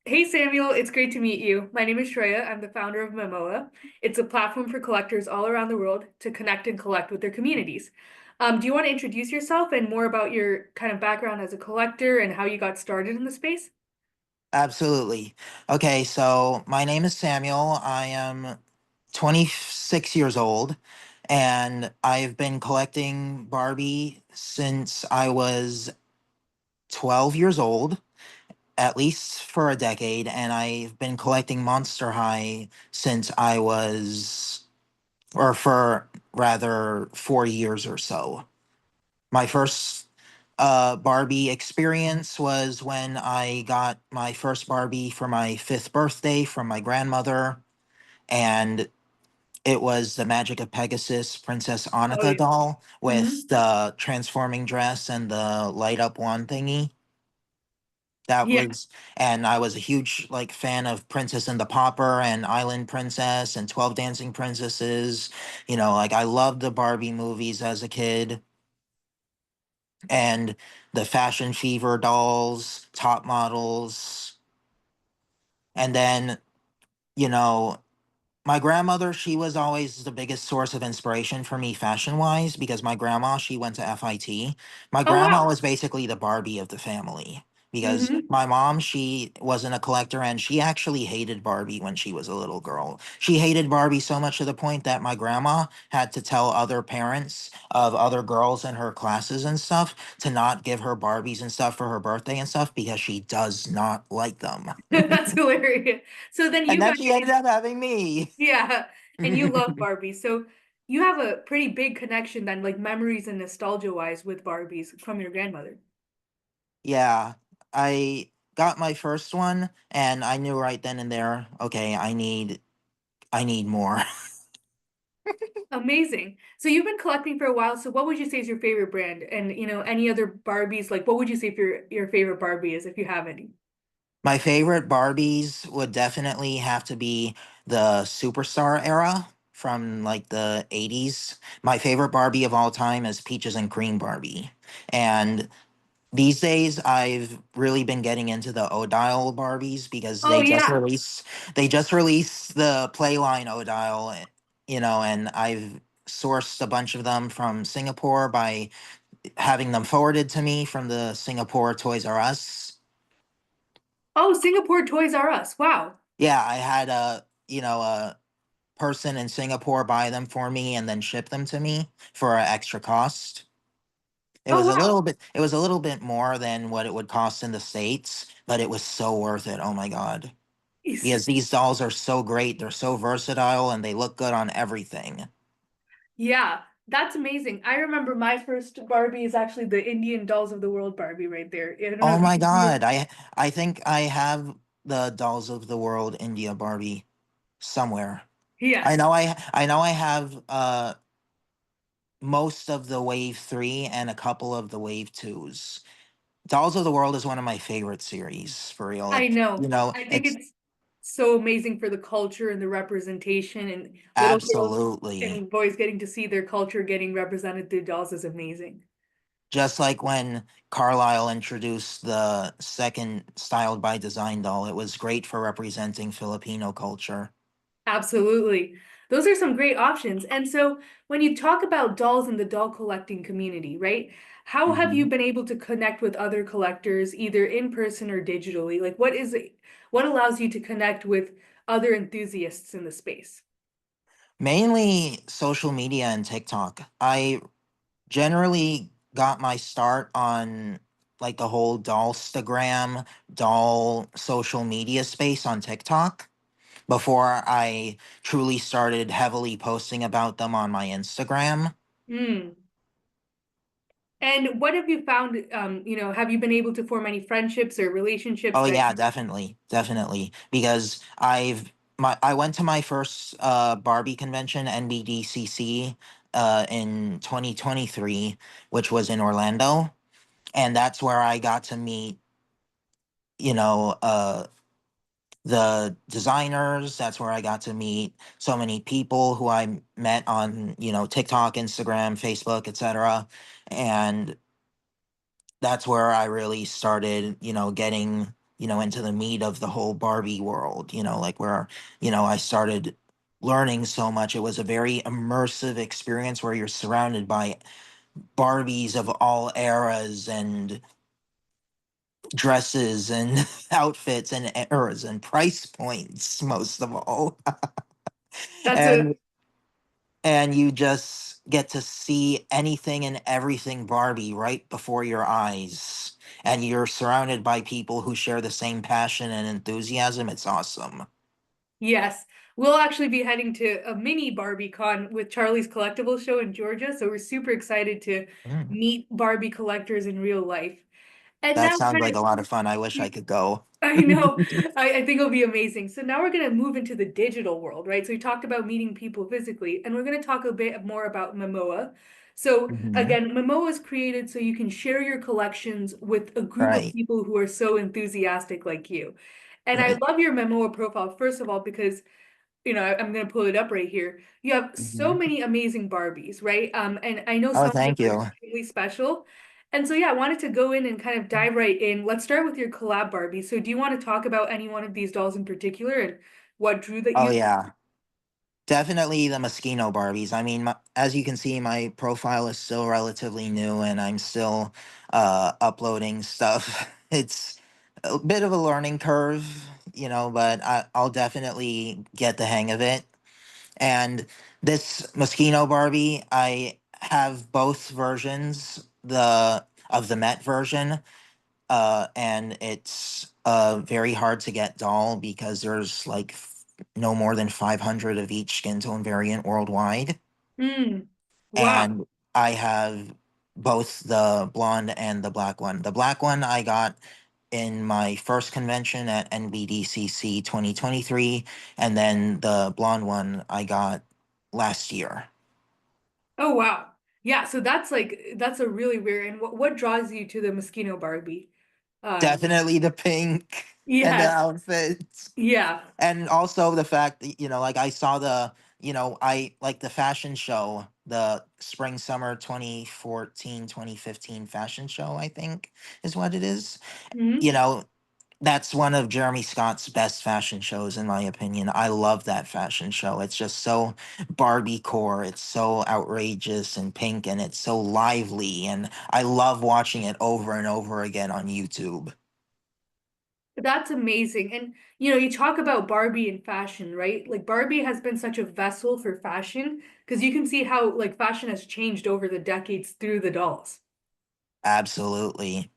Hey Samuel, it's great to meet you. My name is Shreya. I'm the founder of Memoa. It's a platform for collectors all around the world to connect and collect with their communities. Do you want to introduce yourself and more about your kind of background as a collector and how you got started in the space? Absolutely. Okay, so my name is Samuel. I am 26 years old, and I've been collecting Barbie since I was 12 years old, at least for a decade, and I've been collecting Monster High since I was, or for rather 4 years or so. My first Barbie experience was when I got my first Barbie for my fifth birthday from my grandmother, and it was the Magic of Pegasus Princess Oh Annika yeah. doll Hmm. with the transforming dress and the light up wand thingy. That Yeah. was, and I was a huge like fan of Princess and the Pauper and Island Princess and 12 Dancing Princesses. Like I loved the Barbie movies as a kid and the Fashion Fever dolls, top models. And then, you know, my grandmother, she was always the biggest source of inspiration for me fashion wise because my grandma, she went to FIT. My Oh grandma wow. was basically the Barbie of the family because Hmm. my mom, she wasn't a collector and she actually hated Barbie when she was a little girl. She hated Barbie so much to the point that my grandma had to tell other parents of other girls in her classes and stuff to not give her Barbies and stuff for her birthday and stuff because she does not like them. That's hilarious. So then And you then got she your ended up having me. yeah, and you love Barbie. So you have a pretty big connection then, like memories and nostalgia wise with Barbies from your grandmother. Yeah, I got my first one and I knew right then and there, okay, I need more. Amazing. So you've been collecting for a while. So what would you say is your favorite brand? And any other Barbies? Like, what would you say if your favorite Barbie is, if you have any? My favorite Barbies would definitely have to be the Superstar era from like the 80s. My favorite Barbie of all time is Peaches and Cream Barbie. And these days I've really been getting into the Odile Barbies because Oh yeah. they just released the Playline Odile, and I've sourced a bunch of them from Singapore by having them forwarded to me from the Singapore Toys R Us. Oh, Singapore Toys R Us. Wow. Yeah, I had a person in Singapore buy them for me and then ship them to me for an extra cost. Oh wow. It was a little bit more than what it would cost in the States, but it was so worth it. Oh my God. Yes. Because these dolls are so great, they're so versatile, and they look good on everything. Yeah, that's amazing. I remember my first Barbie is actually the Indian Dolls of the World Barbie right there. I don't know Oh if my you. God. I think I have the Dolls of the World India Barbie somewhere. Yes. I know I have most of the wave 3 and a couple of the wave 2s. Dolls of the World is one of my favorite series for real. I know. I think It's it's so amazing for the culture and the representation and little girls absolutely and boys getting to see their culture getting represented through dolls is amazing. just like when Carlisle introduced the second Styled by Design doll. It was great for representing Filipino culture. Absolutely. Those are some great options. And so when you talk about dolls in the doll collecting community, right? How have you Mhm. been able to connect with other collectors either in person or digitally? Like what is it, what allows you to connect with other enthusiasts in the space? Mainly social media and TikTok. I generally got my start on like the whole dollstagram, doll social media space on TikTok before I truly started heavily posting about them on my Instagram. Hmm. And what have you found, have you been able to form any friendships or relationships Oh that yeah, definitely. Because I went to my first Barbie convention, NBDCC, in 2023, which was in Orlando, and that's where I got to meet, you know, the designers. That's where I got to meet so many people who I met on, TikTok, Instagram, Facebook, etc. And that's where I really started, getting into the meat of the whole Barbie world, like where, I started learning so much. It was a very immersive experience where you're surrounded by Barbies of all eras and dresses and outfits and eras and price points, most of all. That's a and and you just get to see anything and everything Barbie right before your eyes. And you're surrounded by people who share the same passion and enthusiasm. It's awesome. Yes. We'll actually be heading to a mini Barbie con with Charlie's Collectible Show in Georgia, so we're super excited to Mm. meet Barbie collectors in real life. And That now sounds kind like of a lot of fun. I wish I could go. I know. I think it'll be amazing. So now we're going to move into the digital world, right? So we talked about meeting people physically, and we're going to talk a bit more about Memoa. So Hmm. again, Memoa is created so you can share your collections with a group of Right, people who are so enthusiastic like you. And I right. love your Memoa profile, first of all, because I'm gonna pull it up right here. You have so Hmm. many amazing Barbies, right? And I know Oh, some of them thank are you. extremely special. And so yeah, I wanted to go in and kind of dive right in. Let's start with your collab Barbie. So do you want to talk about any one of these dolls in particular and what drew that Oh, you? yeah. Definitely the Moschino Barbies. I mean, as you can see, my profile is still relatively new and I'm still uploading stuff. It's a bit of a learning curve, but I'll definitely get the hang of it. And this Moschino Barbie, I have both versions, the of the Met version, and it's a very hard to get doll because there's like no more than 500 of each skin tone variant worldwide. Mm, wow. And I have both the blonde and the black one. The black one I got in my first convention at NBDCC 2023, and then the blonde one I got last year. Oh wow. Yeah, so that's a really weird and what draws you to the Moschino Barbie? Um, Definitely the pink and the yes. outfits. Yeah. And also the fact that, like I saw I like the fashion show, the spring summer 2014 2015 fashion show, I think is what it is. Mhm. You know, that's one of Jeremy Scott's best fashion shows, in my opinion. I love that fashion show. It's just so Barbie core. It's so outrageous and pink, and it's so lively. And I love watching it over and over again on YouTube. That's amazing. And you talk about Barbie and fashion, right? Like Barbie has been such a vessel for fashion because you can see how like fashion has changed over the decades through the dolls. Absolutely.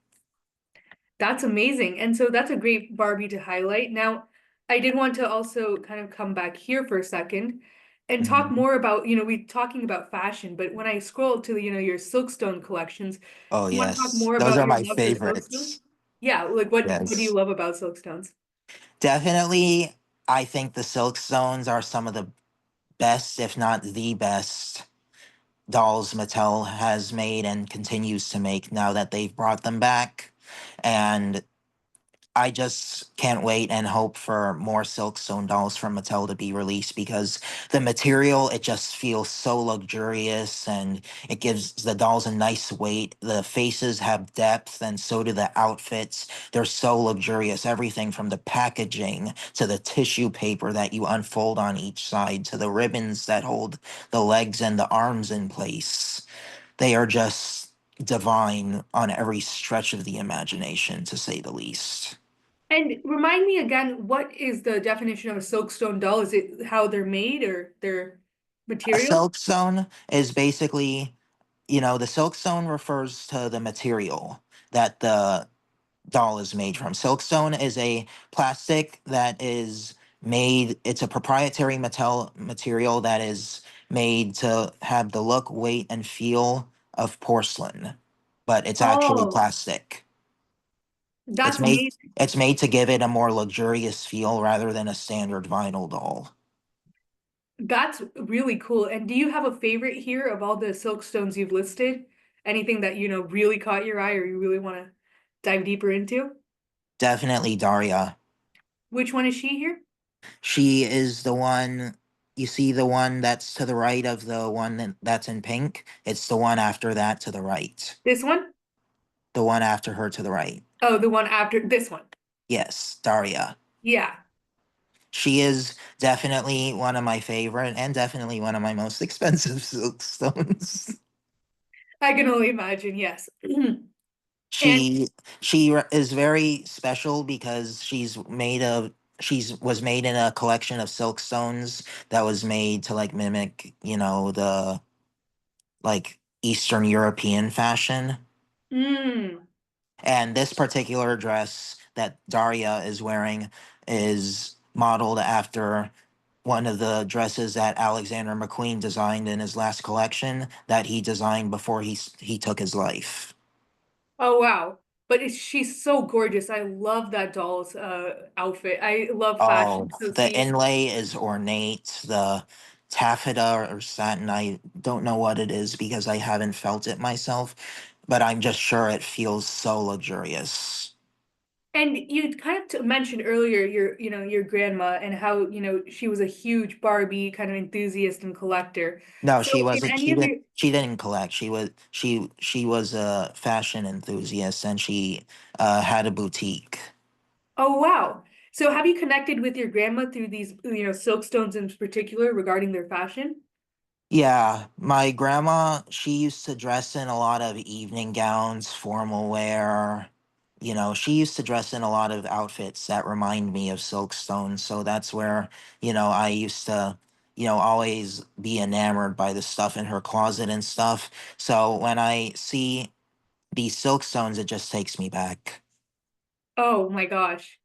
That's amazing. And so that's a great Barbie to highlight. Now, I did want to also kind of come back here for a second and talk Mhm. more about, we talking about fashion, but when I scroll to, your Silkstone collections, do Oh, you want to talk yes. more Those about are your my love for Silkstone? favorites. Yeah, like what do you Yes. love about Silkstones? Definitely, I think the Silk Stones are some of the best, if not the best, dolls Mattel has made and continues to make now that they've brought them back. And I just can't wait and hope for more Silkstone dolls from Mattel to be released because the material, it just feels so luxurious and it gives the dolls a nice weight. The faces have depth and so do the outfits. They're so luxurious. Everything from the packaging to the tissue paper that you unfold on each side to the ribbons that hold the legs and the arms in place. They are just divine on every stretch of the imagination, to say the least. And remind me again, what is the definition of a silkstone doll? Is it how they're made or their A material? silkstone is basically, the silkstone refers to the material that the doll is made from. Silkstone is a plastic that is made, it's a proprietary metal material that is made to have the look, weight, and feel of porcelain, but it's actually Oh, plastic. It's that's made amazing. it's made to give it a more luxurious feel rather than a standard vinyl doll. That's really cool. And do you have a favorite here of all the silkstones you've listed? Anything that, really caught your eye or you really want to dive deeper into? Definitely Daria. Which one is she here? She is the one, you see the one that's to the right of the one that's in pink? It's the one after that to the right. This one? The one after her to the right. Oh, the one after this one. Yes, Daria. Yeah, She is definitely one of my favorite and definitely one of my most expensive silkstones. I can only imagine, yes. And She is very special because she's was made in a collection of silkstones that was made to like mimic, the like Eastern European fashion. mm, And this particular dress that Daria is wearing is modeled after one of the dresses that Alexander McQueen designed in his last collection that he designed before he took his life. oh wow. But she's so gorgeous. I love that doll's outfit. I love Oh, fashion. So the seeing, inlay is ornate. The taffeta or satin, I don't know what it is because I haven't felt it myself, but I'm just sure it feels so luxurious. and you kind of mentioned earlier your grandma and how, she was a huge Barbie kind of enthusiast and collector. No, So she in wasn't. any of your, She didn't collect. She was a fashion enthusiast, and she had a boutique. oh wow. So have you connected with your grandma through these, silkstones in particular regarding their fashion? Yeah, my grandma, she used to dress in a lot of evening gowns, formal wear. She used to dress in a lot of outfits that remind me of Silkstone. So that's where, I used to, always be enamored by the stuff in her closet and stuff. So when I see these Silkstones, it just takes me back. Oh my gosh.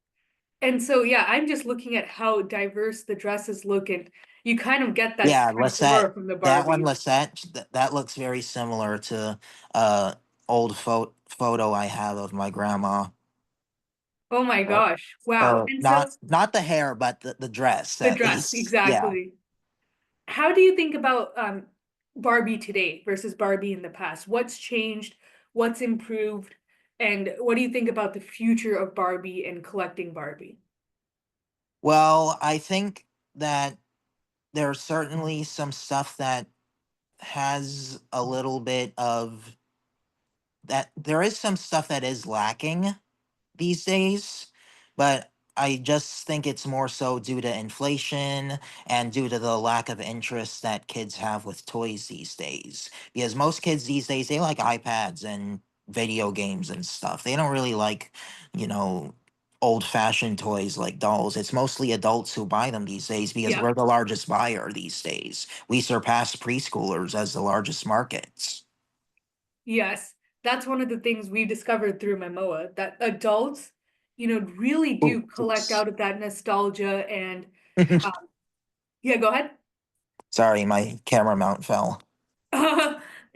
And so, yeah, I'm just looking at how diverse the dresses look, and you kind of get that Yeah, kind of Lisette, aura from the that one, Barbies. Lisette, that looks very similar to uh old photo I have of my grandma. Oh my Or, gosh. Wow. or And so not the hair, but the dress the at dress, least. Yeah. exactly. How do you think about Barbie today versus Barbie in the past? What's changed? What's improved? And what do you think about the future of Barbie and collecting Barbie? Well, I think that there's certainly some stuff that has a little bit of that. There is some stuff that is lacking these days, but I just think it's more so due to inflation and due to the lack of interest that kids have with toys these days. Because most kids these days, they like iPads and video games and stuff. They don't really like, you know, old fashioned toys like dolls. It's mostly adults who buy them these days because Yeah. we're the largest buyer these days. We surpass preschoolers as the largest markets. Yes, that's one of the things we've discovered through Memoa, that adults, really Oh, do collect oops. out of that nostalgia and uh, yeah, go ahead. Sorry, my camera mount fell.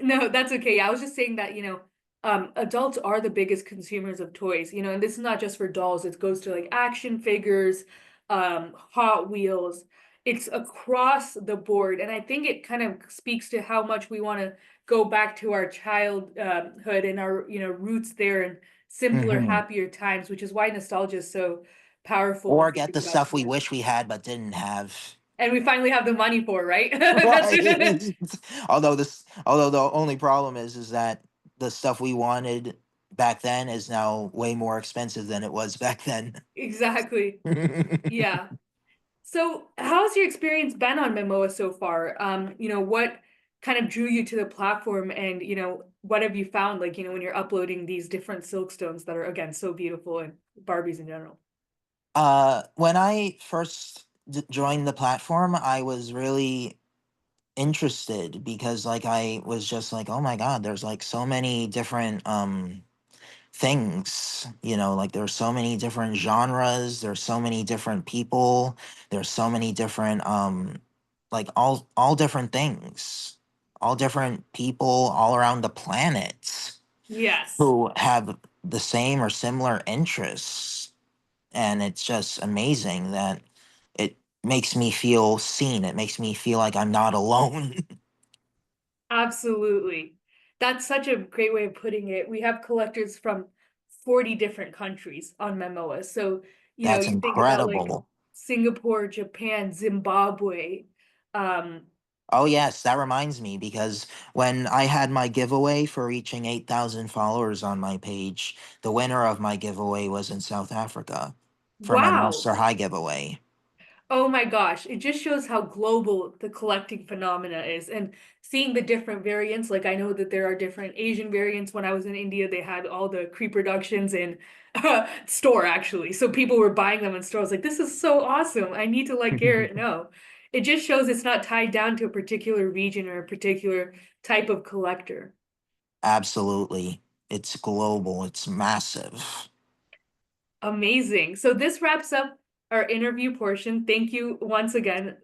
No, that's okay. Yeah, I was just saying that, adults are the biggest consumers of toys, and this is not just for dolls, it goes to like action figures, Hot Wheels. It's across the board. And I think it kind of speaks to how much we want to go back to our childhood and our, roots there and simpler, Hmm. happier times, which is why nostalgia is so powerful when Or get thinking the about stuff we toys. wish we had but didn't have. And we finally have the money for, right? That's Right. Although the only problem is that the stuff we wanted back then is now way more expensive than it was back then. exactly. Yeah. So, how's your experience been on Memoa so far? What kind of drew you to the platform and, what have you found like, when you're uploading these different silkstones that are again so beautiful and Barbies in general? When I first joined the platform, I was really interested because like I was just like, oh my God, there's like so many different things, like there's so many different genres, there's so many different people, there's so many different like all different things, all different people all around the planet Yes, who have the same or similar interests. And it's just amazing that it makes me feel seen. It makes me feel like I'm not alone. absolutely. That's such a great way of putting it. We have collectors from 40 different countries on Memoa. So, That's you think about like incredible. Singapore, Japan, Zimbabwe, um, Oh, yes, that reminds me because when I had my giveaway for reaching 8,000 followers on my page, the winner of my giveaway was in South Africa for my Wow. Monster High giveaway. Oh my gosh, it just shows how global the collecting phenomena is and seeing the different variants. Like I know that there are different Asian variants. When I was in India, they had all the pre-productions in store actually. So people were buying them in store. I was like, this is so awesome. I need to let Garrett know. It just shows it's not tied down to a particular region or a particular type of collector. Absolutely. It's global, it's massive. Amazing. So this wraps up our interview portion. Thank you once again.